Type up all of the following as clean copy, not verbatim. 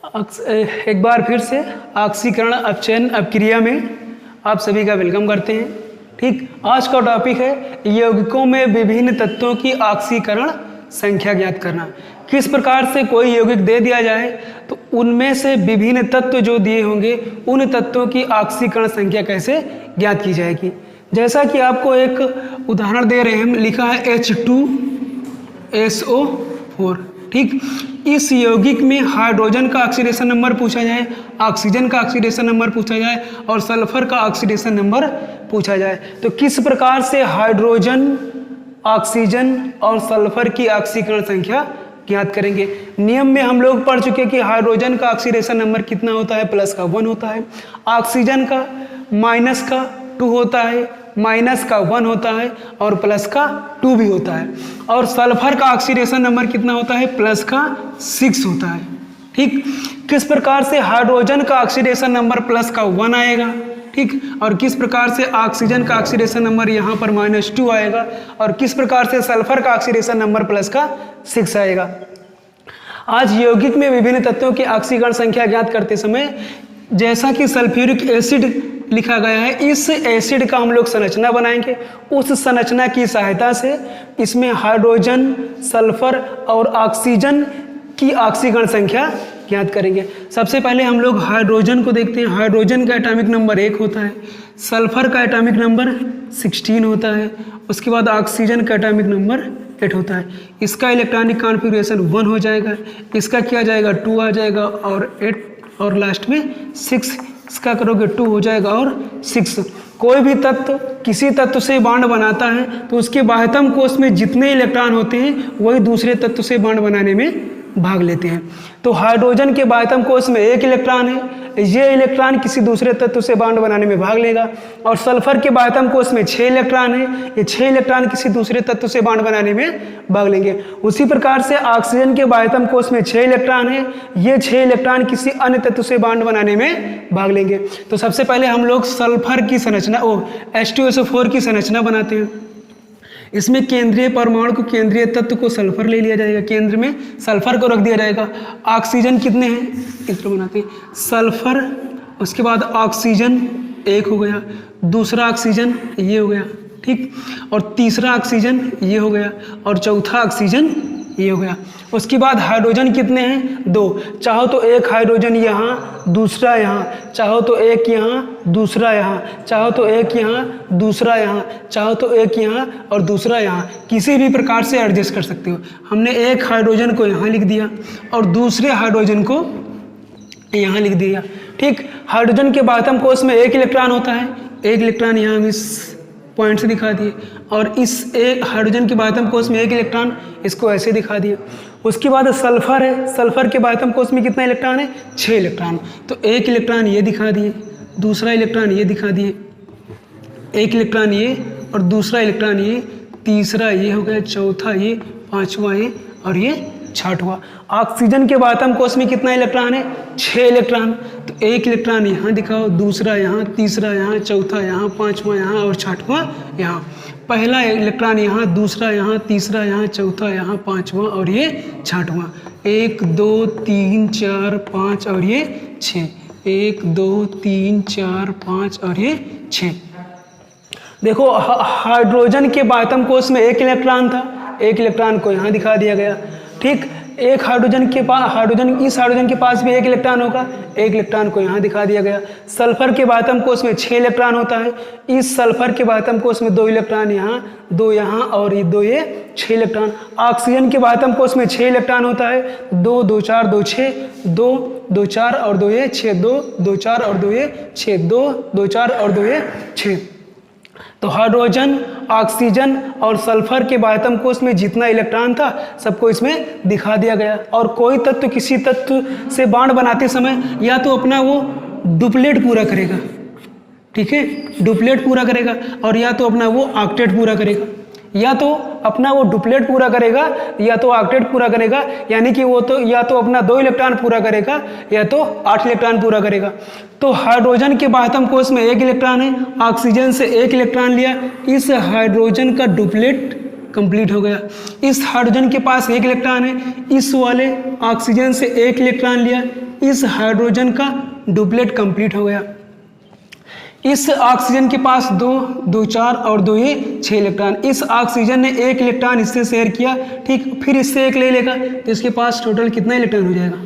एक बार फिर से ऑक्सीकरण अपचयन अपक्रिया में आप सभी का वेलकम करते हैं। ठीक, आज का टॉपिक है यौगिकों में विभिन्न तत्वों की ऑक्सीकरण संख्या ज्ञात करना। किस प्रकार से कोई यौगिक दे दिया जाए तो उनमें से विभिन्न तत्व जो दिए होंगे उन तत्वों की ऑक्सीकरण संख्या कैसे ज्ञात की जाएगी। जैसा कि आपको एक उदाहरण दे रहे हैं, लिखा है H2SO4। ठीक, इस यौगिक में हाइड्रोजन का ऑक्सीडेशन नंबर पूछा जाए, ऑक्सीजन का ऑक्सीडेशन नंबर पूछा जाए और सल्फर का ऑक्सीडेशन नंबर पूछा जाए तो किस प्रकार से हाइड्रोजन, ऑक्सीजन और सल्फर की ऑक्सीकरण संख्या ज्ञात करेंगे। नियम में हम लोग पढ़ चुके कि हाइड्रोजन का ऑक्सीडेशन नंबर कितना होता है, प्लस का 1 होता है, ऑक्सीजन का माइनस का 2 होता है, माइनस का 1 होता है और प्लस का 2 भी होता है, और सल्फर का ऑक्सीडेशन नंबर कितना होता है, प्लस का 6 होता है। ठीक, किस प्रकार से हाइड्रोजन का ऑक्सीडेशन नंबर प्लस का 1 आएगा, ठीक, और किस प्रकार से ऑक्सीजन का ऑक्सीडेशन नंबर यहाँ पर -2 आएगा और किस प्रकार से सल्फर का ऑक्सीडेशन नंबर प्लस का 6 आएगा। आज यौगिक में विभिन्न तत्वों की ऑक्सीकरण संख्या ज्ञात करते समय जैसा कि सल्फ्यूरिक एसिड लिखा गया है, इस एसिड का हम लोग संरचना बनाएंगे। उस संरचना की सहायता से इसमें हाइड्रोजन, सल्फर और ऑक्सीजन की ऑक्सीकरण संख्या ज्ञात करेंगे। सबसे पहले हम लोग हाइड्रोजन को देखते हैं। हाइड्रोजन का एटॉमिक नंबर 1 होता है, सल्फर का एटॉमिक नंबर 16 होता है, उसके बाद ऑक्सीजन का एटॉमिक नंबर 8 होता है। इसका इलेक्ट्रॉनिक कॉन्फ़िगरेशन 1 हो जाएगा, इसका किया जाएगा 2 आ जाएगा और 8 और लास्ट में 6, इसका करोगे 2 हो जाएगा और 6। कोई भी तत्व किसी तत्व से बॉन्ड बनाता है तो उसके बाह्यतम कोश में जितने इलेक्ट्रॉन होते हैं वही दूसरे तत्व से बॉन्ड बनाने में भाग लेते हैं। तो हाइड्रोजन के बाह्यतम कोश में 1 इलेक्ट्रॉन है, ये इलेक्ट्रॉन किसी दूसरे तत्व से बॉन्ड बनाने में भाग लेगा। और सल्फर के बाह्यतम कोश में 6 इलेक्ट्रॉन है, ये 6 इलेक्ट्रॉन किसी दूसरे तत्व से बॉन्ड बनाने में भाग लेंगे। उसी प्रकार से ऑक्सीजन के बाह्यतम कोश में 6 इलेक्ट्रॉन है, ये 6 इलेक्ट्रॉन किसी अन्य तत्व से बॉन्ड बनाने में भाग लेंगे। तो सबसे पहले हम लोग सल्फर की संरचना H2SO4 की संरचना बनाते हैं। इसमें केंद्रीय परमाणु को, केंद्रीय तत्व को सल्फर ले लिया जाएगा, केंद्र में सल्फर को रख दिया जाएगा। ऑक्सीजन कितने हैं इस तरह बनाते हैं, सल्फर, उसके बाद ऑक्सीजन 1 हो गया, दूसरा ऑक्सीजन ये हो गया, ठीक, और तीसरा ऑक्सीजन ये हो गया और चौथा ऑक्सीजन ये हो गया। उसके बाद हाइड्रोजन कितने हैं, 2। चाहो तो एक हाइड्रोजन यहाँ, दूसरा यहाँ, चाहो तो एक यहाँ, दूसरा यहाँ, चाहो तो एक यहाँ, दूसरा यहाँ, चाहो तो एक यहाँ और दूसरा यहाँ, किसी भी प्रकार से एडजस्ट कर सकते हो। हमने एक हाइड्रोजन को यहाँ लिख दिया और दूसरे हाइड्रोजन को यहाँ लिख दिया। ठीक, हाइड्रोजन के बाह्यतम कोश में 1 इलेक्ट्रॉन होता है, 1 इलेक्ट्रॉन यहाँ हम इस पॉइंट से दिखा दिए, और इस एक हाइड्रोजन के बाह्यतम कोश में 1 इलेक्ट्रॉन, इसको ऐसे दिखा दिया। उसके बाद सल्फर है, सल्फर के बाह्यतम कोश में कितना इलेक्ट्रॉन है, 6 इलेक्ट्रॉन, तो 1 इलेक्ट्रॉन ये दिखा दिए, दूसरा इलेक्ट्रॉन ये दिखा दिए, 1 इलेक्ट्रॉन ये और दूसरा इलेक्ट्रॉन ये, तीसरा ये हो गया, चौथा ये, पांचवा ये और ये छठवां। ऑक्सीजन के बाह्यतम कोश में कितना इलेक्ट्रॉन है, 6 इलेक्ट्रॉन, तो 1 इलेक्ट्रॉन यहाँ दिखाओ, दूसरा यहाँ, तीसरा यहाँ, चौथा यहाँ, पांचवा यहाँ और छठवां यहाँ। पहला इलेक्ट्रॉन यहाँ, दूसरा यहाँ, तीसरा यहाँ, चौथा यहाँ, पांचवा और ये छठवां। 1 2 3 4 5 और ये 6, 1 2 3 4 5 और ये 6। देखो हाइड्रोजन के बाह्यतम कोश में 1 इलेक्ट्रॉन था, 1 इलेक्ट्रॉन को यहाँ दिखा दिया गया। ठीक, एक हाइड्रोजन के पास, इस हाइड्रोजन के पास भी 1 इलेक्ट्रॉन होगा, 1 इलेक्ट्रॉन को यहाँ दिखा दिया गया। सल्फर के बाह्यतम कोश में 6 इलेक्ट्रॉन होता है, इस सल्फर के बाह्यतम कोश में 2 इलेक्ट्रॉन यहाँ, 2 यहाँ और ये 2 ये 6 इलेक्ट्रॉन। ऑक्सीजन के बाह्यतम कोश में 6 इलेक्ट्रॉन होता है, 2 2 4 2 6, 2 2 4 और 2 ये 6, 2 2 4 और 2 ये 6, 2 2 4 और 2 ये 6। तो हाइड्रोजन, ऑक्सीजन और सल्फर के बाह्यतम कोश में जितना इलेक्ट्रॉन था सबको इसमें दिखा दिया गया। और कोई तत्व किसी तत्व से बॉन्ड बनाते समय या तो अपना वो डुप्लेट पूरा करेगा, ठीक है, डुप्लेट पूरा करेगा, और या तो अपना वो ऑक्टेट पूरा करेगा, या तो अपना वो डुप्लेट पूरा करेगा या तो ऑक्टेट पूरा करेगा, यानी कि वो तो या तो अपना 2 इलेक्ट्रॉन पूरा करेगा या तो 8 इलेक्ट्रॉन पूरा करेगा। तो हाइड्रोजन के बाह्यतम कोश में 1 इलेक्ट्रॉन है, ऑक्सीजन से 1 इलेक्ट्रॉन लिया, इस हाइड्रोजन का डुप्लेट कंप्लीट हो गया। इस हाइड्रोजन के पास 1 इलेक्ट्रॉन है, इस वाले ऑक्सीजन से 1 इलेक्ट्रॉन लिया, इस हाइड्रोजन का डुप्लेट कंप्लीट हो गया। इस ऑक्सीजन के पास 2, 2 4 और 2 ये 6 इलेक्ट्रॉन। इस ऑक्सीजन ने 1 इलेक्ट्रॉन इससे शेयर किया, ठीक, फिर इससे 1 ले लेगा तो इसके पास टोटल कितना इलेक्ट्रॉन हो जाएगा?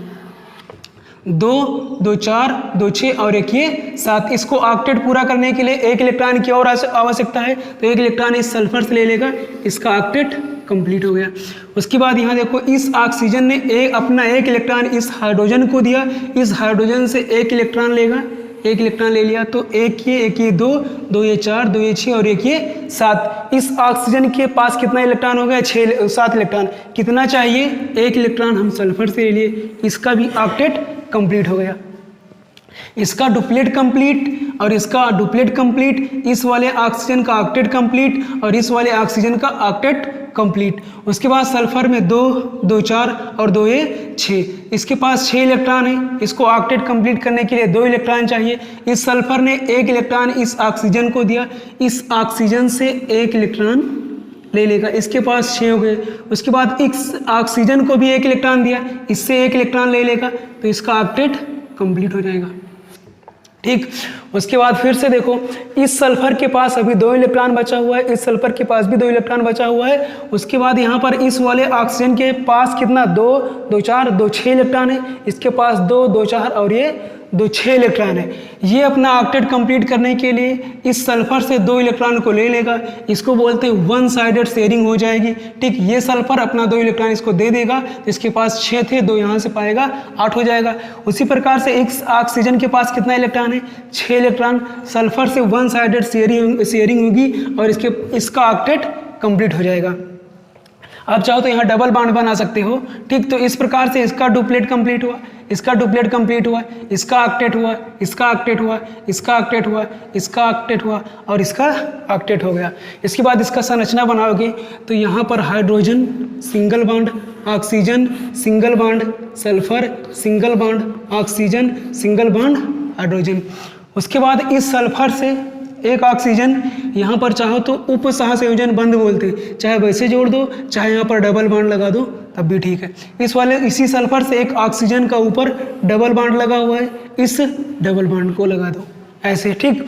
2, 2 4, 2 6 और 1 ये 7। इसको ऑक्टेट पूरा करने के लिए 1 इलेक्ट्रॉन की और आवश्यकता है, तो 1 इलेक्ट्रॉन इस सल्फर से ले लेगा, इसका ऑक्टेट कंप्लीट हो गया। उसके बाद यहाँ देखो इस ऑक्सीजन ने अपना 1 इलेक्ट्रॉन इस हाइड्रोजन को दिया, इस हाइड्रोजन से 1 इलेक्ट्रॉन लेगा, 1 इलेक्ट्रॉन ले लिया तो 1 ये 2, 2 ये 4, 2 ये 6 और 1 ये 7। इस ऑक्सीजन के पास कितना इलेक्ट्रॉन हो गया? 7 इलेक्ट्रॉन। कितना चाहिए? 1 इलेक्ट्रॉन हम सल्फर से ले लिए, इसका भी ऑक्टेट कंप्लीट हो गया। इसका डुप्लेट कंप्लीट और इसका डुप्लेट कंप्लीट, इस वाले ऑक्सीजन का ऑक्टेट कंप्लीट और इस वाले ऑक्सीजन का ऑक्टेट कंप्लीट। उसके बाद सल्फर में 2, 2 4 और 2 ये 6। इसके पास 6 इलेक्ट्रॉन है, इसको ऑक्टेट कंप्लीट करने के लिए 2 इलेक्ट्रॉन चाहिए। इस सल्फर ने 1 इलेक्ट्रॉन इस ऑक्सीजन को दिया, इस ऑक्सीजन से 1 इलेक्ट्रॉन ले लेगा, इसके पास 6 हो गए। उसके बाद इस ऑक्सीजन को भी 1 इलेक्ट्रॉन दिया, इससे 1 इलेक्ट्रॉन ले लेगा तो इसका ऑक्टेट कंप्लीट हो जाएगा, ठीक। उसके बाद फिर से देखो इस सल्फर के पास अभी 2 इलेक्ट्रॉन बचा हुआ है, इस सल्फर के पास भी 2 इलेक्ट्रॉन बचा हुआ है। उसके बाद यहाँ पर इस वाले ऑक्सीजन के पास कितना? 2, 2 4, 2 6 इलेक्ट्रॉन है, इसके पास 2, 2 4 और ये 2 6 इलेक्ट्रॉन है। ये अपना ऑक्टेट कंप्लीट करने के लिए इस सल्फर से 2 इलेक्ट्रॉन को ले लेगा, इसको बोलते हैं वन साइडेड शेयरिंग हो जाएगी, ठीक। ये सल्फर अपना 2 इलेक्ट्रॉन इसको दे देगा, इसके पास 6 थे, 2 यहाँ से पाएगा, 8 हो जाएगा। उसी प्रकार से इस ऑक्सीजन के पास कितना इलेक्ट्रॉन है? 6 इलेक्ट्रॉन। सल्फर से वन साइडेड शेयरिंग होगी और इसका ऑक्टेट कंप्लीट हो जाएगा। आप चाहो तो यहाँ डबल बॉन्ड बना सकते हो, ठीक। तो इस प्रकार से इसका डुप्लेट कंप्लीट हुआ, इसका डुप्लेट कंप्लीट हुआ, इसका ऑक्टेट हुआ, इसका ऑक्टेट हुआ, इसका ऑक्टेट हुआ, इसका ऑक्टेट हुआ और इसका ऑक्टेट हो गया। इसके बाद इसका संरचना बनाओगे तो यहाँ पर hydrogen single bond, oxygen single bond, sulphur single bond, oxygen single bond, hydrogen. उसके बाद इस सल्फर से एक ऑक्सीजन, यहाँ पर चाहो तो उप सहसंयोजन बंध बोलते हैं, चाहे वैसे जोड़ दो चाहे यहाँ पर डबल बॉन्ड लगा दो तब भी ठीक है। इसी सल्फर से एक ऑक्सीजन का ऊपर डबल बॉन्ड लगा हुआ है, इस डबल बॉन्ड को लगा दो ऐसे, ठीक।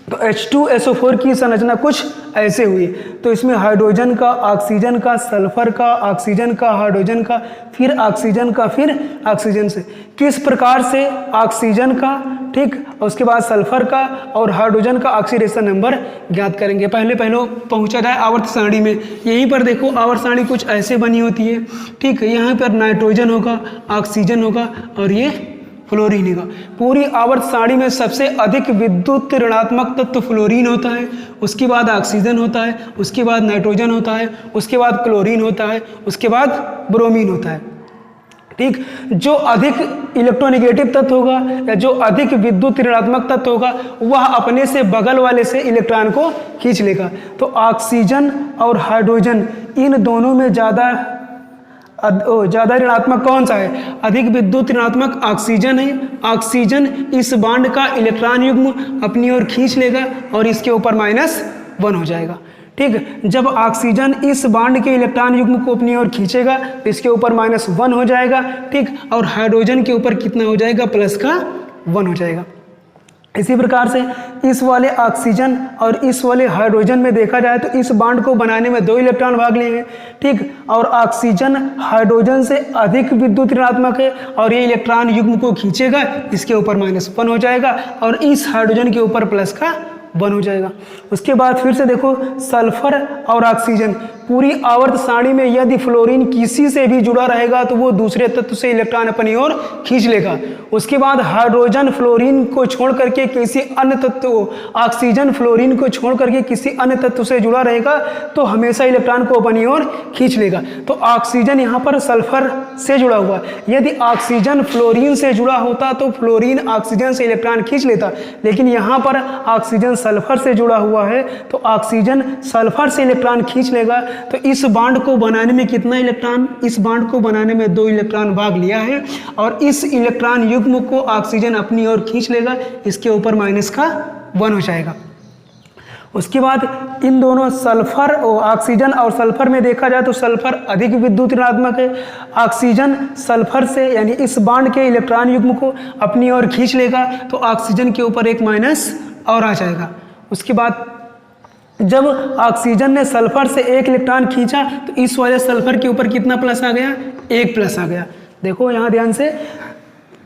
तो H2SO4 की संरचना कुछ ऐसे हुई। तो इसमें हाइड्रोजन का, ऑक्सीजन का, सल्फर का, ऑक्सीजन का, हाइड्रोजन का, फिर ऑक्सीजन का, फिर ऑक्सीजन से किस प्रकार से ऑक्सीजन का, ठीक, उसके बाद सल्फर का और हाइड्रोजन का ऑक्सीडेशन नंबर ज्ञात करेंगे। पहले पहुंचा जाए आवर्त सारणी में। यहीं पर देखो आवर्त सारणी कुछ ऐसे बनी होती है, ठीक है। यहाँ पर नाइट्रोजन होगा, ऑक्सीजन होगा और ये फ्लोरीन होगा। पूरी आवर्त सारणी में सबसे अधिक विद्युत ऋणात्मक तत्व फ्लोरीन होता है, उसके बाद ऑक्सीजन होता है, उसके बाद नाइट्रोजन होता है, उसके बाद क्लोरीन होता है, उसके बाद ब्रोमीन होता है, ठीक। जो अधिक इलेक्ट्रोनेगेटिव तत्व होगा या जो अधिक विद्युत ऋणात्मक तत्व होगा वह अपने से बगल वाले से इलेक्ट्रॉन को खींच लेगा। तो ऑक्सीजन और हाइड्रोजन इन दोनों में ज़्यादा ऋणात्मक कौन सा है? अधिक विद्युत ऋणात्मक ऑक्सीजन है। ऑक्सीजन इस बॉन्ड का इलेक्ट्रॉन युग्म अपनी ओर खींच लेगा और इसके ऊपर -1 हो जाएगा, ठीक। जब ऑक्सीजन इस बॉन्ड के इलेक्ट्रॉन युग्म को अपनी ओर खींचेगा तो इसके ऊपर -1 हो जाएगा, ठीक। और हाइड्रोजन के ऊपर कितना हो जाएगा? +1 हो जाएगा। इसी प्रकार से इस वाले ऑक्सीजन और इस वाले हाइड्रोजन में देखा जाए तो इस बॉन्ड को बनाने में 2 इलेक्ट्रॉन भाग लेंगे, ठीक। और ऑक्सीजन हाइड्रोजन से अधिक विद्युत ऋणात्मक है और ये इलेक्ट्रॉन युग्म को खींचेगा, इसके ऊपर -1 हो जाएगा और इस हाइड्रोजन के ऊपर +1 हो जाएगा। उसके बाद फिर से देखो सल्फर और ऑक्सीजन पूरी आवर्त सारणी में यदि फ्लोरीन किसी से भी जुड़ा रहेगा तो वो दूसरे तत्व से इलेक्ट्रॉन अपनी ओर खींच लेगा। उसके बाद हाइड्रोजन फ्लोरीन को छोड़ करके किसी अन्य तत्व, ऑक्सीजन फ्लोरीन को छोड़ करके किसी अन्य तत्व से जुड़ा रहेगा तो हमेशा इलेक्ट्रॉन को अपनी ओर खींच लेगा। तो ऑक्सीजन यहाँ पर सल्फर से जुड़ा हुआ, यदि ऑक्सीजन फ्लोरीन से जुड़ा होता तो फ्लोरीन ऑक्सीजन से इलेक्ट्रॉन खींच लेता, लेकिन यहाँ पर ऑक्सीजन सल्फर से जुड़ा हुआ है तो ऑक्सीजन सल्फर से इलेक्ट्रॉन खींच लेगा। तो इस बॉन्ड को बनाने में कितना इलेक्ट्रॉन? इस बॉन्ड को बनाने में 2 इलेक्ट्रॉन भाग लिया है और इस इलेक्ट्रॉन युग्म को ऑक्सीजन अपनी ओर खींच लेगा, इसके ऊपर -1 हो जाएगा। उसके बाद इन दोनों सल्फर और ऑक्सीजन और सल्फर में देखा जाए तो सल्फर अधिक विद्युत ऋणात्मक है। ऑक्सीजन सल्फर से यानी इस बॉन्ड के इलेक्ट्रॉन युग्म को अपनी ओर खींच लेगा तो ऑक्सीजन के ऊपर एक माइनस और आ जाएगा। उसके बाद जब ऑक्सीजन ने सल्फर से एक इलेक्ट्रॉन खींचा तो इस वाले सल्फर के ऊपर कितना प्लस आ गया, एक प्लस आ गया। देखो यहाँ ध्यान से,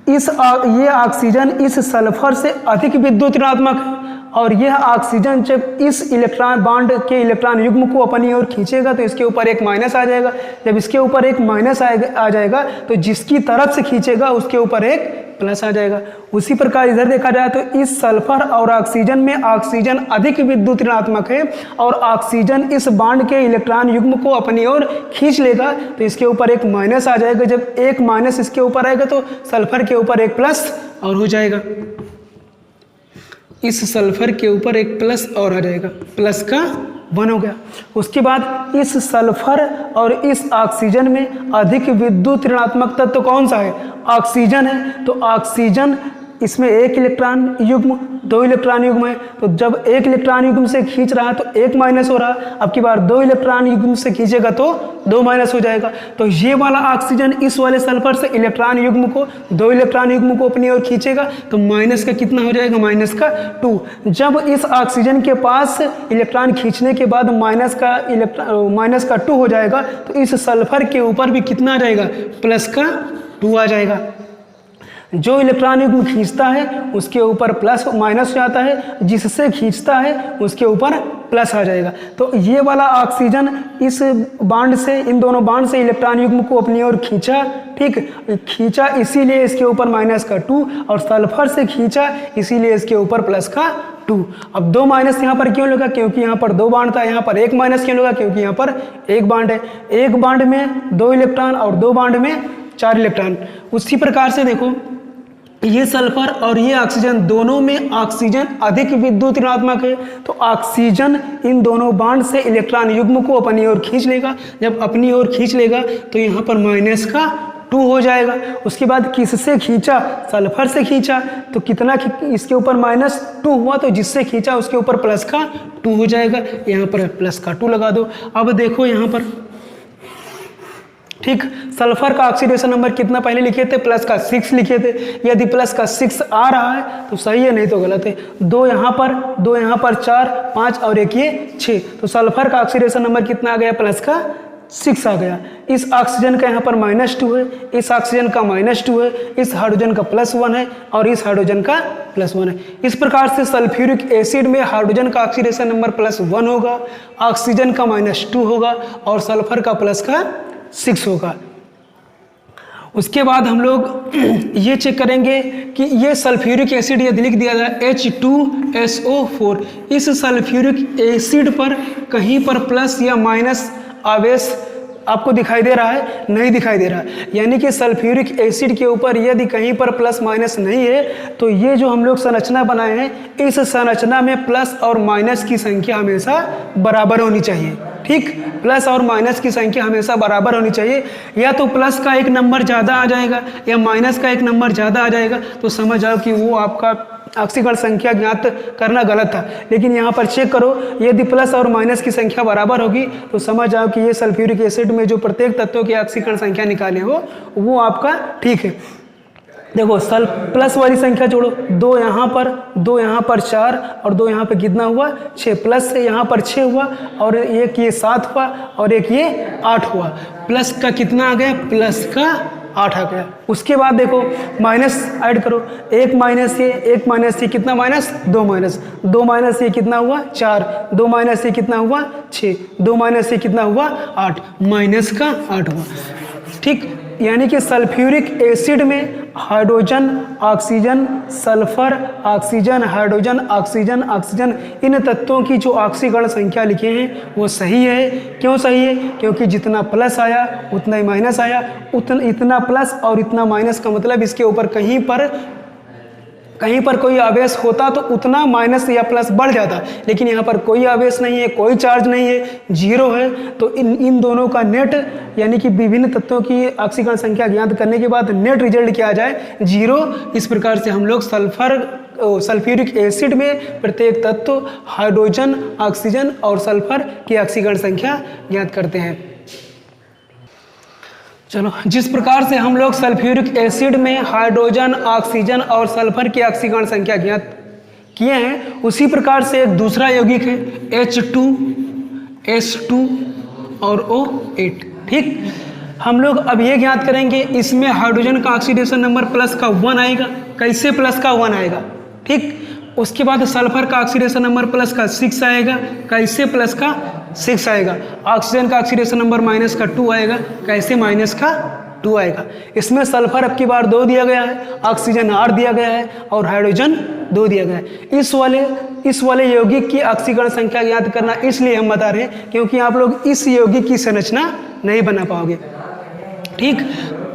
ये ऑक्सीजन इस सल्फर से अधिक विद्युत ऋणात्मक है और यह ऑक्सीजन जब इस इलेक्ट्रॉन बॉन्ड के इलेक्ट्रॉन युग्म को अपनी ओर खींचेगा तो इसके ऊपर एक माइनस आ जाएगा। जब इसके ऊपर एक माइनस आ जाएगा तो जिसकी तरफ से खींचेगा उसके ऊपर एक प्लस आ जाएगा। उसी प्रकार इधर देखा जाए तो इस सल्फर और ऑक्सीजन में ऑक्सीजन अधिक विद्युत ऋणात्मक है और ऑक्सीजन इस बॉन्ड के इलेक्ट्रॉन युग्म को अपनी ओर खींच लेगा तो इसके ऊपर एक माइनस आ जाएगा। जब एक माइनस इसके ऊपर आएगा तो सल्फर के ऊपर एक प्लस और हो जाएगा। इस सल्फर के ऊपर एक प्लस और आ जाएगा, प्लस का 1 हो गया। उसके बाद इस सल्फर और इस ऑक्सीजन में अधिक विद्युत ऋणात्मक तत्व कौन सा है, ऑक्सीजन है। तो ऑक्सीजन इसमें एक इलेक्ट्रॉन युग्म, 2 इलेक्ट्रॉन युग्म है। तो जब एक इलेक्ट्रॉन युग्म से खींच रहा है तो एक माइनस हो रहा, अब की बार 2 इलेक्ट्रॉन युग्म से खींचेगा तो 2 माइनस हो जाएगा। तो ये वाला ऑक्सीजन इस वाले सल्फर से इलेक्ट्रॉन युग्म को, 2 इलेक्ट्रॉन युग्म को अपनी ओर खींचेगा तो माइनस का कितना हो जाएगा, माइनस का 2। जब इस ऑक्सीजन के पास इलेक्ट्रॉन खींचने के बाद माइनस का 2 हो जाएगा तो इस सल्फर के ऊपर भी कितना आ जाएगा, प्लस का 2 आ जाएगा। जो इलेक्ट्रॉन युग्म खींचता है उसके ऊपर प्लस माइनस हो जाता है, जिससे खींचता है उसके ऊपर प्लस आ जाएगा। तो ये वाला ऑक्सीजन इस बॉन्ड से, इन दोनों बॉन्ड से इलेक्ट्रॉन युग्म को अपनी ओर खींचा, ठीक खींचा, इसीलिए इसके ऊपर माइनस का 2 और सल्फर से खींचा इसीलिए इसके ऊपर प्लस का 2। अब 2 माइनस यहाँ पर क्यों लगा, क्योंकि यहाँ पर 2 बॉन्ड था। यहाँ पर 1 माइनस क्यों लगा, क्योंकि यहाँ पर 1 बॉन्ड है। 1 बॉन्ड में 2 इलेक्ट्रॉन और 2 बॉन्ड में 4 इलेक्ट्रॉन। उसी प्रकार से देखो ये सल्फर और ये ऑक्सीजन, दोनों में ऑक्सीजन अधिक विद्युत ऋणात्मक है तो ऑक्सीजन इन दोनों बॉन्ड से इलेक्ट्रॉन युग्म को अपनी ओर खींच लेगा। जब अपनी ओर खींच लेगा तो यहाँ पर माइनस का 2 हो जाएगा। उसके बाद किससे खींचा, सल्फर से खींचा तो कितना, इसके ऊपर माइनस 2 हुआ तो जिससे खींचा उसके ऊपर प्लस का 2 हो जाएगा। यहाँ पर प्लस का 2 लगा दो। अब देखो यहाँ पर, ठीक, सल्फर का ऑक्सीडेशन नंबर कितना पहले लिखे थे, प्लस का 6 लिखे थे। यदि प्लस का 6 आ रहा है तो सही है, नहीं तो गलत है। 2 यहाँ पर, 2 यहाँ पर, 4, 5 और एक ये 6। तो सल्फर का ऑक्सीडेशन नंबर कितना आ गया, प्लस का 6 आ गया। इस ऑक्सीजन का यहाँ पर -2 है, इस ऑक्सीजन का -2 है, इस हाइड्रोजन का +1 है और इस हाइड्रोजन का +1 है। इस प्रकार से सल्फ्यूरिक एसिड में हाइड्रोजन का ऑक्सीडेशन नंबर +1 होगा, ऑक्सीजन का -2 होगा और सल्फर का प्लस का 6 होगा। उसके बाद हम लोग ये चेक करेंगे कि ये सल्फ्यूरिक एसिड यदि लिख दिया जाए H2SO4, इस सल्फ्यूरिक एसिड पर कहीं पर प्लस या माइनस आवेश आपको दिखाई दे रहा है, नहीं दिखाई दे रहा है। यानी कि सल्फ्यूरिक एसिड के ऊपर यदि कहीं पर प्लस माइनस नहीं है तो ये जो हम लोग संरचना बनाए हैं, इस संरचना में प्लस और माइनस की संख्या हमेशा बराबर होनी चाहिए। ठीक, प्लस और माइनस की संख्या हमेशा बराबर होनी चाहिए। या तो प्लस का एक नंबर ज़्यादा आ जाएगा या माइनस का एक नंबर ज़्यादा आ जाएगा तो समझ जाओ कि वो आपका ऑक्सीकरण संख्या ज्ञात करना गलत था। लेकिन यहाँ पर चेक करो, यदि प्लस और माइनस की संख्या बराबर होगी तो समझ जाओ कि ये सल्फ्यूरिक एसिड में जो प्रत्येक तत्वों की ऑक्सीकरण संख्या निकाले हो वो आपका ठीक है। देखो प्लस वाली संख्या जोड़ो, 2 यहाँ पर, 2 यहाँ पर 4 और 2 यहाँ पर कितना हुआ 6, प्लस से यहाँ पर 6 हुआ और एक ये 7 हुआ और एक ये 8 हुआ। प्लस का कितना आ गया, प्लस का 8 आ गया। उसके बाद देखो माइनस ऐड करो, 1 माइनस ये, 1 माइनस ये कितना माइनस, 2 माइनस, 2 माइनस ये कितना हुआ 4, 2 माइनस ये कितना हुआ 6, 2 माइनस ये कितना हुआ 8, माइनस का 8 हुआ। ठीक, यानी कि सल्फ्यूरिक एसिड में hydrogen, oxygen, sulphur, oxygen, hydrogen, oxygen, oxygen, इन तत्वों की जो ऑक्सीकरण संख्या लिखे हैं वो सही है। क्यों सही है, क्योंकि जितना प्लस आया उतना ही माइनस आया, इतना प्लस और इतना माइनस का मतलब इसके ऊपर कहीं पर कहीं पर कोई आवेश होता तो उतना माइनस या प्लस बढ़ जाता, लेकिन यहाँ पर कोई आवेश नहीं है, कोई चार्ज नहीं है, जीरो है। तो इन दोनों का नेट यानी कि विभिन्न तत्वों की ऑक्सीकरण संख्या ज्ञात करने के बाद नेट रिजल्ट क्या आ जाए, जीरो। इस प्रकार से हम लोग सल्फ्यूरिक एसिड में प्रत्येक तत्व हाइड्रोजन, ऑक्सीजन और सल्फर की ऑक्सीकरण संख्या ज्ञात करते हैं। चलो, जिस प्रकार से हम लोग सल्फ्यूरिक एसिड में हाइड्रोजन, ऑक्सीजन और सल्फर की ऑक्सीकरण संख्या ज्ञात किए हैं, उसी प्रकार से एक दूसरा यौगिक है H2, S2 और O8। ठीक, हम लोग अब ये ज्ञात करेंगे, इसमें हाइड्रोजन का ऑक्सीडेशन नंबर प्लस का 1 आएगा। कैसे प्लस का 1 आएगा? ठीक, उसके बाद सल्फर का ऑक्सीडेशन नंबर प्लस का 6 आएगा। कैसे प्लस का 6 आएगा? ऑक्सीजन का ऑक्सीडेशन नंबर माइनस का 2 आएगा। कैसे माइनस का 2 आएगा? इसमें सल्फर अब की बार 2 दिया गया है, ऑक्सीजन 8 दिया गया है और हाइड्रोजन 2 दिया गया है। इस वाले यौगिक की ऑक्सीकरण संख्या ज्ञात करना इसलिए हम बता रहे हैं क्योंकि आप लोग इस यौगिक की संरचना नहीं बना पाओगे। ठीक,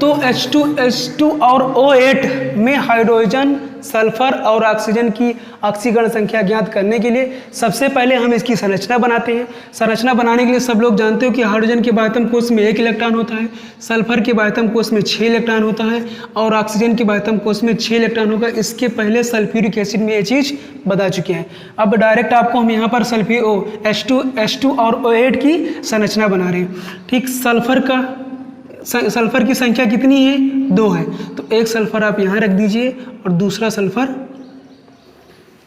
तो H2 और O8 में हाइड्रोजन, सल्फर और ऑक्सीजन की ऑक्सीकरण संख्या ज्ञात करने के लिए सबसे पहले हम इसकी संरचना बनाते हैं। संरचना बनाने के लिए सब लोग जानते हो कि हाइड्रोजन के बाह्यतम कोश में 1 इलेक्ट्रॉन होता है, सल्फर के बाह्यतम कोश में 6 इलेक्ट्रॉन होता है और ऑक्सीजन के बाह्यतम कोश में 6 इलेक्ट्रॉन होगा। इसके पहले सल्फ्यूरिक एसिड में ये चीज़ बता चुके हैं। अब डायरेक्ट आपको हम यहाँ पर H2 और O8 की संरचना बना रहे हैं। ठीक, सल्फर की संख्या कितनी है? 2 है। तो एक सल्फर आप यहाँ रख दीजिए और दूसरा सल्फर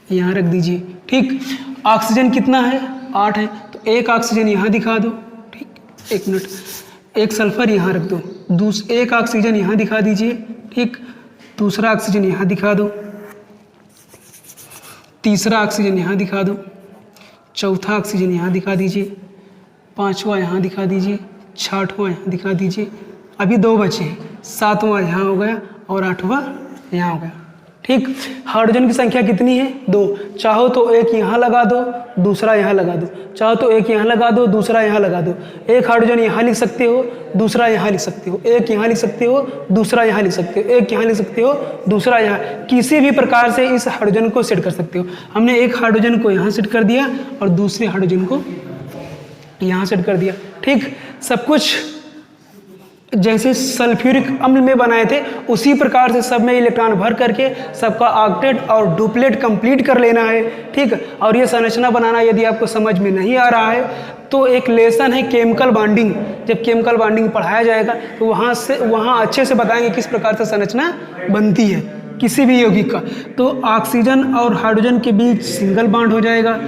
यहाँ रख दीजिए। ठीक, ऑक्सीजन कितना है? 8 है। तो एक ऑक्सीजन यहाँ दिखा दो। ठीक, 1 मिनट, एक सल्फर यहाँ रख दो, एक ऑक्सीजन यहाँ दिखा दीजिए। ठीक, दूसरा ऑक्सीजन यहाँ दिखा दो, तीसरा ऑक्सीजन यहाँ दिखा दो, चौथा ऑक्सीजन यहाँ दिखा दीजिए, 5वां यहाँ दिखा दीजिए, 6वां यहाँ दिखा दीजिए। अभी 2 बचे हैं, 7वां यहाँ हो गया और 8वां यहाँ हो गया। ठीक, हाइड्रोजन की संख्या कितनी है? 2। चाहो तो एक यहाँ लगा दो, दूसरा यहाँ लगा दो, चाहो तो एक यहाँ लगा दो, दूसरा यहाँ लगा दो। एक हाइड्रोजन यहाँ लिख सकते हो, दूसरा यहाँ लिख सकते हो, एक यहाँ लिख सकते हो, दूसरा यहाँ लिख सकते हो, एक यहाँ लिख सकते हो, दूसरा यहाँ, किसी भी प्रकार से इस हाइड्रोजन को सेट कर सकते हो। हमने एक हाइड्रोजन को यहाँ सेट कर दिया और दूसरे हाइड्रोजन को यहाँ सेट कर दिया। ठीक, सब कुछ जैसे सल्फ्यूरिक अम्ल में बनाए थे उसी प्रकार से सब में इलेक्ट्रॉन भर करके सबका ऑक्टेट और डुप्लेट कंप्लीट कर लेना है। ठीक, और ये संरचना बनाना यदि आपको समझ में नहीं आ रहा है तो एक लेसन है केमिकल बॉन्डिंग। जब केमिकल बॉन्डिंग पढ़ाया जाएगा तो वहाँ अच्छे से बताएंगे किस प्रकार से संरचना बनती है किसी भी यौगिक का। तो ऑक्सीजन और हाइड्रोजन के बीच सिंगल बॉन्ड हो जाएगा,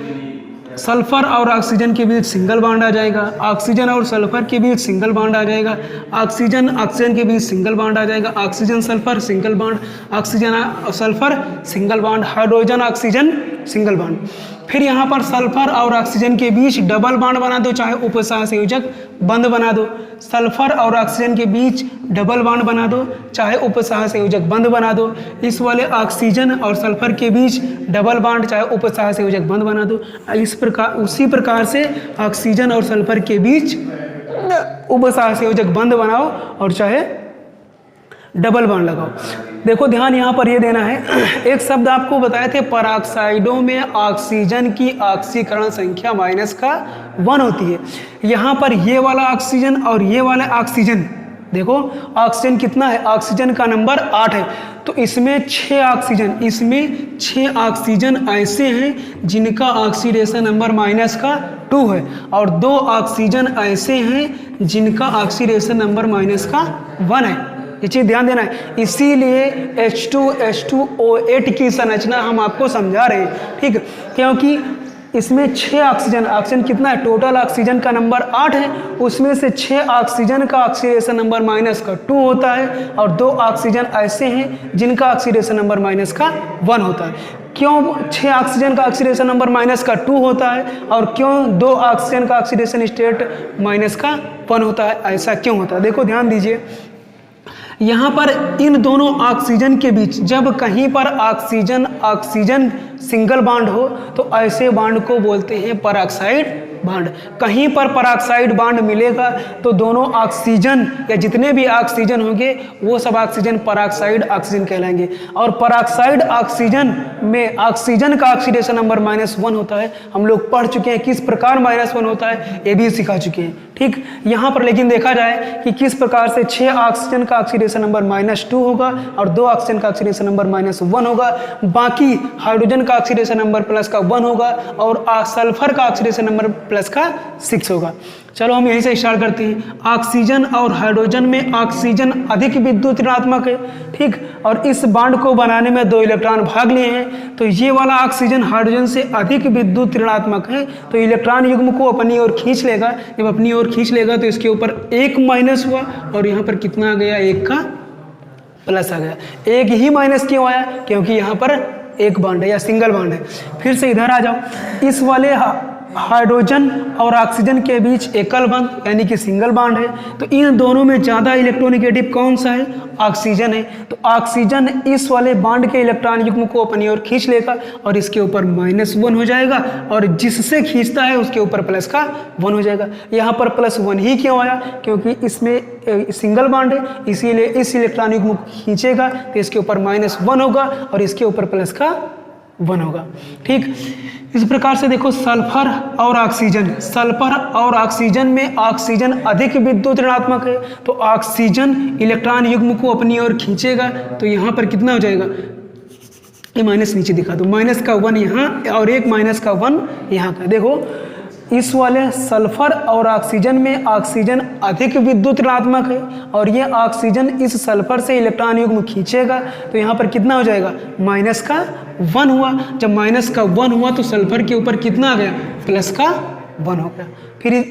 सल्फर और ऑक्सीजन के बीच सिंगल बॉन्ड आ जाएगा, ऑक्सीजन और सल्फर के बीच सिंगल बॉन्ड आ जाएगा, ऑक्सीजन के बीच सिंगल बॉन्ड आ जाएगा, oxygen sulphur single bond, oxygen sulphur single bond, hydrogen oxygen single bond. फिर यहाँ पर सल्फर और ऑक्सीजन के बीच डबल बॉन्ड बना दो, चाहे उपसहसंयोजक बंध बना दो। सल्फर और ऑक्सीजन के बीच डबल बॉन्ड बना दो, चाहे उपसहसंयोजक बंध बना दो। इस वाले ऑक्सीजन और सल्फर के बीच डबल बॉन्ड चाहे उपसहसंयोजक बंध बना दो। इस प्रकार उसी प्रकार से ऑक्सीजन और सल्फर के बीच उपसहसंयोजक बंध बनाओ और चाहे डबल बॉन्ड लगाओ। देखो ध्यान यहाँ पर ये देना है, एक शब्द आपको बताए थे, पराक्साइडों में ऑक्सीजन की ऑक्सीकरण संख्या -1 होती है। यहाँ पर ये वाला ऑक्सीजन और ये वाला ऑक्सीजन, देखो ऑक्सीजन कितना है, ऑक्सीजन का नंबर 8 है। तो इसमें 6 ऑक्सीजन ऐसे हैं जिनका ऑक्सीडेशन नंबर -2 है और 2 ऑक्सीजन ऐसे हैं जिनका ऑक्सीडेशन नंबर -1 है। ये चीज़ ध्यान देना है। इसीलिए H2O8 की संरचना हम आपको समझा रहे हैं। ठीक, क्योंकि इसमें 6 ऑक्सीजन कितना है, टोटल ऑक्सीजन का नंबर 8 है, उसमें से 6 ऑक्सीजन का ऑक्सीडेशन नंबर -2 होता है और 2 ऑक्सीजन ऐसे हैं जिनका ऑक्सीडेशन नंबर -1 होता है। क्यों 6 ऑक्सीजन का ऑक्सीडेशन नंबर -2 होता है और क्यों 2 ऑक्सीजन का ऑक्सीडेशन स्टेट -1 होता है? ऐसा क्यों होता है? देखो ध्यान दीजिए, यहाँ पर इन दोनों ऑक्सीजन के बीच जब कहीं पर ऑक्सीजन सिंगल बॉन्ड हो तो ऐसे बॉन्ड को बोलते हैं परऑक्साइड बांड। कहीं पर पराक्साइड बांड मिलेगा तो दोनों ऑक्सीजन या जितने भी ऑक्सीजन होंगे वो सब ऑक्सीजन पराक्साइड ऑक्सीजन कहलाएंगे। और पराक्साइड ऑक्सीजन में ऑक्सीजन का ऑक्सीडेशन नंबर -1 होता है। हम लोग पढ़ चुके हैं किस प्रकार -1 होता है, ये भी सिखा चुके हैं। ठीक, यहाँ पर लेकिन देखा जाए कि किस प्रकार से 6 ऑक्सीजन का ऑक्सीडेशन नंबर -2 होगा और 2 ऑक्सीजन का ऑक्सीडेशन नंबर -1 होगा। बाकी हाइड्रोजन का ऑक्सीडेशन नंबर +1 होगा और सल्फर का ऑक्सीडेशन नंबर +6 होगा। चलो हम यहीं से स्टार्ट करते हैं। ऑक्सीजन और हाइड्रोजन में ऑक्सीजन अधिक विद्युत ऋणात्मक है। ठीक, और इस बांड को बनाने में 2 इलेक्ट्रॉन भाग लिए हैं। तो ये वाला ऑक्सीजन हाइड्रोजन से अधिक विद्युत ऋणात्मक है, तो इलेक्ट्रॉन युग्म को अपनी ओर खींच लेगा। जब अपनी ओर खींच लेगा तो इसके ऊपर 1 माइनस हुआ और यहाँ पर कितना आ गया, 1 का प्लस आ गया। 1 ही माइनस क्यों आया, क्योंकि यहाँ पर एक बांड है या सिंगल बांड है। फिर से इधर आ जाओ, इस वाले हाइड्रोजन और ऑक्सीजन के बीच एकल बंध यानी कि सिंगल बांड है। तो इन दोनों में ज़्यादा इलेक्ट्रोनेगेटिव कौन सा है, ऑक्सीजन है। तो ऑक्सीजन इस वाले बांड के इलेक्ट्रॉन युग्म को अपनी ओर खींच लेगा और इसके ऊपर -1 हो जाएगा और जिससे खींचता है उसके ऊपर +1 हो जाएगा। यहाँ पर +1 ही क्यों आया, क्योंकि इसमें सिंगल बांड है, इसीलिए इस इलेक्ट्रॉन युग्म को खींचेगा तो इसके ऊपर -1 होगा और इसके ऊपर +1 होगा। ठीक, इस प्रकार से देखो सल्फर और ऑक्सीजन में ऑक्सीजन अधिक विद्युत ऋणात्मक है, तो ऑक्सीजन इलेक्ट्रॉन युग्म को अपनी ओर खींचेगा। तो यहाँ पर कितना हो जाएगा, ये माइनस नीचे दिखा दो, -1 यहाँ और एक -1 यहाँ का। देखो इस वाले सल्फर और ऑक्सीजन में ऑक्सीजन अधिक विद्युत ऋणात्मक है और ये ऑक्सीजन इस सल्फर से इलेक्ट्रॉन युग्म खींचेगा। तो यहाँ पर कितना हो जाएगा, -1 हुआ। जब -1 हुआ तो सल्फर के ऊपर कितना आ गया, +1 हो गया। फिर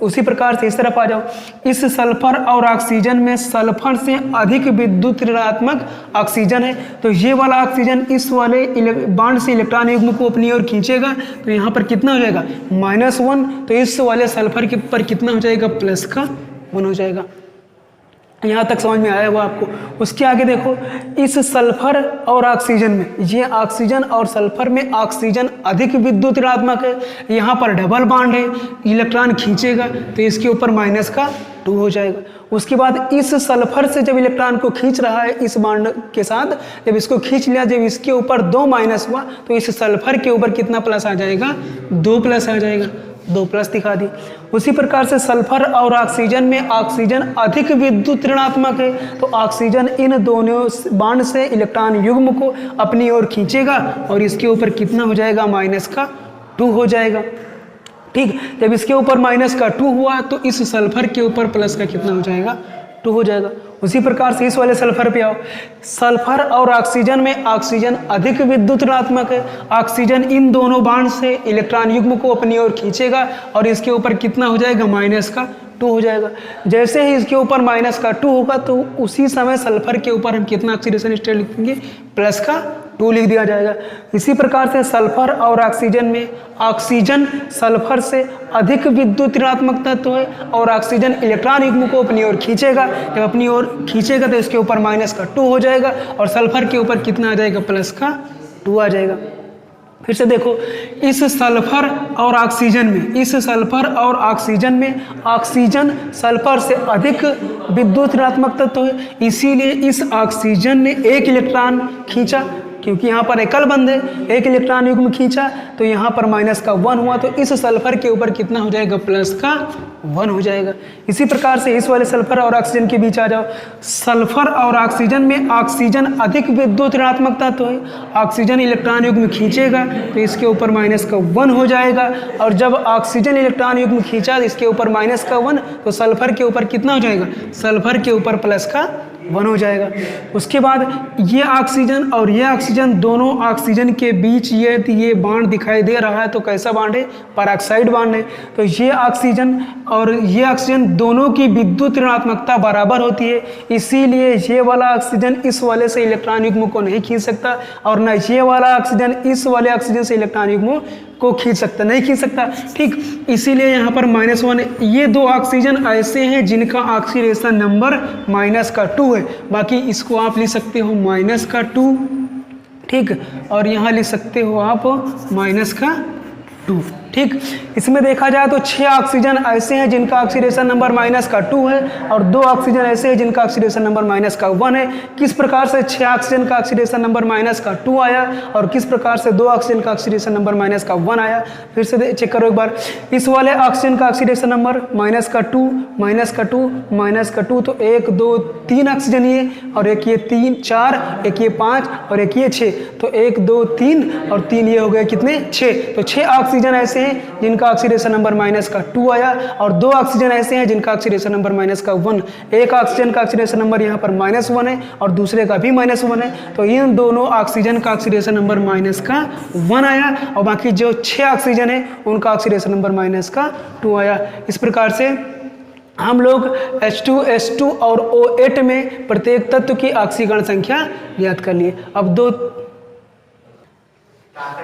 उसी प्रकार से इस तरफ आ जाओ, इस सल्फर और ऑक्सीजन में सल्फर से अधिक विद्युत ऋणात्मक ऑक्सीजन है। तो ये वाला ऑक्सीजन इस वाले बांड से इलेक्ट्रॉन युग्म को अपनी ओर खींचेगा। तो यहाँ पर कितना हो जाएगा, -1। तो इस वाले सल्फर के ऊपर कितना हो जाएगा, +1 हो जाएगा। यहाँ तक समझ में आया हुआ आपको। उसके आगे देखो, इस सल्फर और ऑक्सीजन में, ये ऑक्सीजन और सल्फर में ऑक्सीजन अधिक विद्युत ऋणात्मक है। यहाँ पर डबल बांड है, इलेक्ट्रॉन खींचेगा तो इसके ऊपर -2 हो जाएगा। उसके बाद इस सल्फर से जब इलेक्ट्रॉन को खींच रहा है इस बांड के साथ, जब इसको खींच लिया, जब इसके ऊपर 2 माइनस हुआ तो इस सल्फर के ऊपर कितना प्लस आ जाएगा, 2 प्लस आ जाएगा, 2 प्लस दिखा दी। उसी प्रकार से सल्फर और ऑक्सीजन में ऑक्सीजन अधिक विद्युत ऋणात्मक है, तो ऑक्सीजन इन दोनों बांड से इलेक्ट्रॉन युग्म को अपनी ओर खींचेगा और इसके ऊपर कितना हो जाएगा, -2 हो जाएगा। ठीक, जब इसके ऊपर -2 हुआ तो इस सल्फर के ऊपर प्लस का कितना हो जाएगा, 2 हो जाएगा। उसी प्रकार से इस वाले सल्फर पे आओ, सल्फर और ऑक्सीजन में ऑक्सीजन अधिक विद्युत ऋणात्मक है। ऑक्सीजन इन दोनों बांड से इलेक्ट्रॉन युग्म को अपनी ओर खींचेगा और इसके ऊपर कितना हो जाएगा, -2 हो जाएगा। जैसे ही इसके ऊपर -2 होगा तो उसी समय सल्फर के ऊपर हम कितना ऑक्सीडेशन स्टेट लिखेंगे, +2 लिख दिया जाएगा। इसी प्रकार से सल्फर और ऑक्सीजन में ऑक्सीजन सल्फर से अधिक विद्युत ऋणात्मक तत्व है और ऑक्सीजन इलेक्ट्रॉन युग्म को अपनी ओर खींचेगा। जब अपनी ओर खींचेगा तो इसके ऊपर -2 हो जाएगा और सल्फर के ऊपर कितना आ जाएगा, +2 आ जाएगा। फिर से देखो, इस सल्फर और ऑक्सीजन में ऑक्सीजन सल्फर से अधिक विद्युत ऋणात्मक तत्व है, इसीलिए इस ऑक्सीजन ने एक इलेक्ट्रॉन खींचा, क्योंकि यहाँ पर एकल बंध है, एक इलेक्ट्रॉन युग्म खींचा तो यहाँ पर -1 हुआ, तो इस सल्फर के ऊपर कितना हो जाएगा, +1 हो जाएगा। इसी प्रकार से इस वाले सल्फर और ऑक्सीजन के बीच आ जाओ, सल्फर और ऑक्सीजन में ऑक्सीजन अधिक विद्युत ऋणात्मक तत्व है, ऑक्सीजन इलेक्ट्रॉन युग्म खींचेगा तो इसके ऊपर -1 हो जाएगा और जब ऑक्सीजन इलेक्ट्रॉन युग्म खींचा इसके ऊपर -1 तो सल्फर के ऊपर कितना हो जाएगा, सल्फर के ऊपर +1 हो जाएगा। उसके बाद ये ऑक्सीजन और ये ऑक्सीजन, दोनों ऑक्सीजन के बीच ये बांड दिखाई दे रहा है, तो कैसा बांड है, पेरोक्साइड बांड है। तो ये ऑक्सीजन और ये ऑक्सीजन दोनों की विद्युत ऋणात्मकता बराबर होती है, इसीलिए ये वाला ऑक्सीजन इस वाले से इलेक्ट्रॉन युग्म को नहीं खींच सकता और न ये वाला ऑक्सीजन इस वाले ऑक्सीजन से इलेक्ट्रॉन युग्म को खींच सकता, नहीं खींच सकता। ठीक, इसीलिए यहाँ पर -1। ये 2 ऑक्सीजन ऐसे हैं जिनका ऑक्सीडेशन नंबर -2 है, बाकी इसको आप लिख सकते हो -2, ठीक, और यहाँ लिख सकते हो आप -2, ठीक, इसमें देखा जाए तो 6 ऑक्सीजन ऐसे हैं जिनका ऑक्सीडेशन नंबर -2 है और 2 ऑक्सीजन ऐसे हैं जिनका ऑक्सीडेशन नंबर -1 है। किस प्रकार से 6 ऑक्सीजन का ऑक्सीडेशन नंबर -2 आया और किस प्रकार से 2 ऑक्सीजन का ऑक्सीडेशन नंबर -1 आया, फिर से चेक करो एक बार। इस वाले ऑक्सीजन का ऑक्सीडेशन नंबर -2 तो 1 2 3 ऑक्सीजन ये, और एक ये 3 4, एक ये 5 और एक ये 6, तो 1 2 3 और 3 ये हो गए कितने 6। तो 6 ऑक्सीजन ऐसे हैं जिनका ऑक्सीडेशन नंबर -2 आया और 2 ऑक्सीजन ऐसे हैं जिनका ऑक्सीडेशन नंबर -1। एक ऑक्सीजन का ऑक्सीडेशन नंबर यहाँ पर -1 है और दूसरे का भी -1 है, तो इन दोनों ऑक्सीजन का ऑक्सीडेशन नंबर -1 आया और बाकी जो 6 ऑक्सीजन है उनका ऑक्सीडेशन नंबर -2 आया। इस प्रकार से हम लोग H2 और O8 में प्रत्येक तत्व की ऑक्सीकरण संख्या ज्ञात कर लिए। अब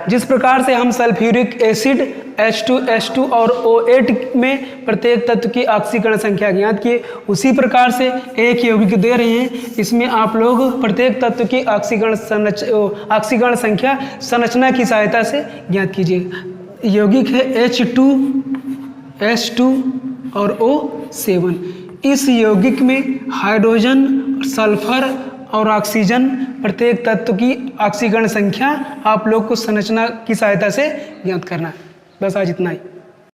जिस प्रकार से हम सल्फ्यूरिक एसिड H2 और O8 में प्रत्येक तत्व की ऑक्सीकरण संख्या ज्ञात किए, उसी प्रकार से एक यौगिक दे रहे हैं, इसमें आप लोग प्रत्येक तत्व की ऑक्सीकरण संख्या संरचना की सहायता से ज्ञात कीजिए। यौगिक है H2 और O7। इस यौगिक में हाइड्रोजन, सल्फर और ऑक्सीजन प्रत्येक तत्व की ऑक्सीकरण संख्या आप लोग को संरचना की सहायता से ज्ञात करना है। बस आज इतना ही।